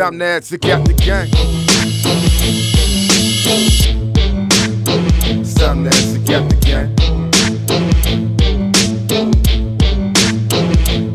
time to exit out the game. It's time to exit out the game.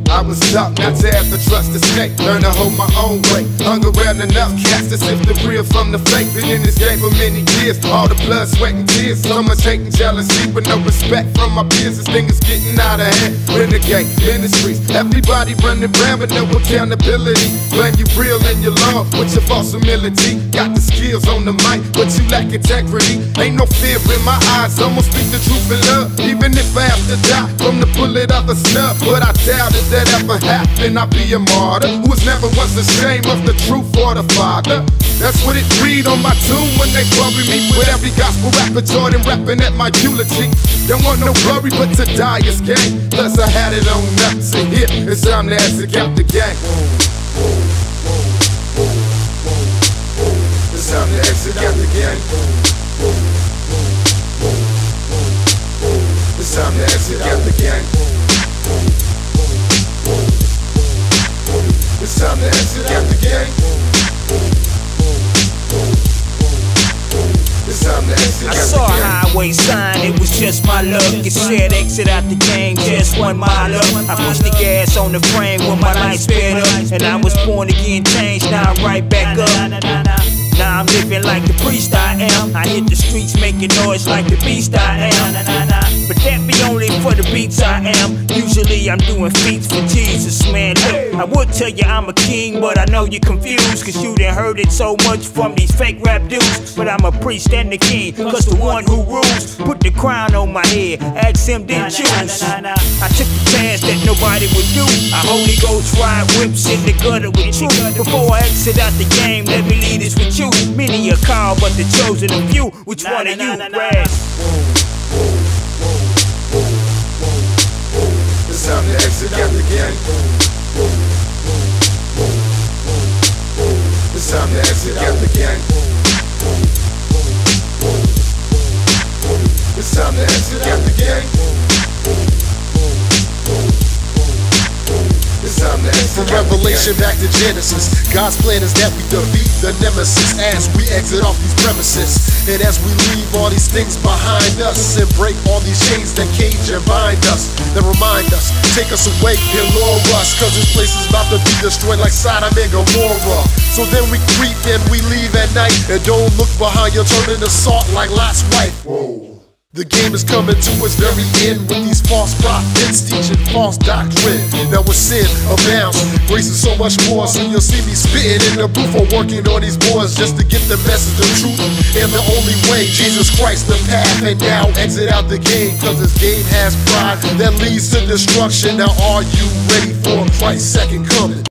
I was taught not to ever trust a snake, learn to hold my own way. Hung around enough cats to sift the real from the fake. Been in this game for many years, all the blood, sweat, and tears. So much hate and jealousy with no respect from my peers. This thing is getting out of hand. Renegade ministries, everybody running around with no accountability. Blame you real and your law with your false humility. Got the skills on the mic, but you lack integrity. Ain't no fear in my eyes, I'ma speak the truth in love. Even if I have to die from the bullet of a snub, but I doubt it that ever happen. I'll be a martyr who was never once ashamed of the truth or the Father. That's what it read on my tomb when they bury me with every gospel rapper Jordan rapping at my eulogy. Don't want no glory but to die is gain. Plus I had it on nuts and here it's time to exit out the game. It's time to exit out the game. It's time to exit out the game. It's time to exit out the game. It's time to exit out the game. I saw a highway sign, it was just my luck. It said exit out the game, just 1 mile up. I pushed the gas on the frame when my life sped up. And I was born again, changed, now I'm right back up. Now I'm living like the priest I am. I hit the streets making noise like the beast I am. But that be only for the beats I am. Usually I'm doing feats for Jesus, man. Look, I would tell you I'm a king, but I know you're confused, cause you done heard it so much from these fake rap dudes. But I'm a priest and the king, cause the one who rules put the crown on my head, ask him then choose. I took the task that nobody would do. I Holy Ghost ride whips in the gutter with you. Before I exit out the game, let me lead this with you. Many are called, but the chosen a few. Which one of you grasp? It's time to exit out the game. It's time to exit out the game. It's time to exit out the game. From Revelation back to Genesis, God's plan is that we defeat the nemesis as we exit off these premises. And as we leave all these things behind us and break all these chains that cage and bind us, that remind us, take us away and lure us, cause this place is about to be destroyed like Sodom and Gomorrah. So then we creep and we leave at night, and don't look behind you, turn into salt like Lot's wife. Whoa. The game is coming to its very end with these false prophets teaching false doctrine. Now when sin abounds, grace is so much more. So you'll see me spitting in the booth or working on these boards just to get the message of truth. And the only way, Jesus Christ the path. And now exit out the game, cause this game has pride that leads to destruction. Now are you ready for Christ's second coming?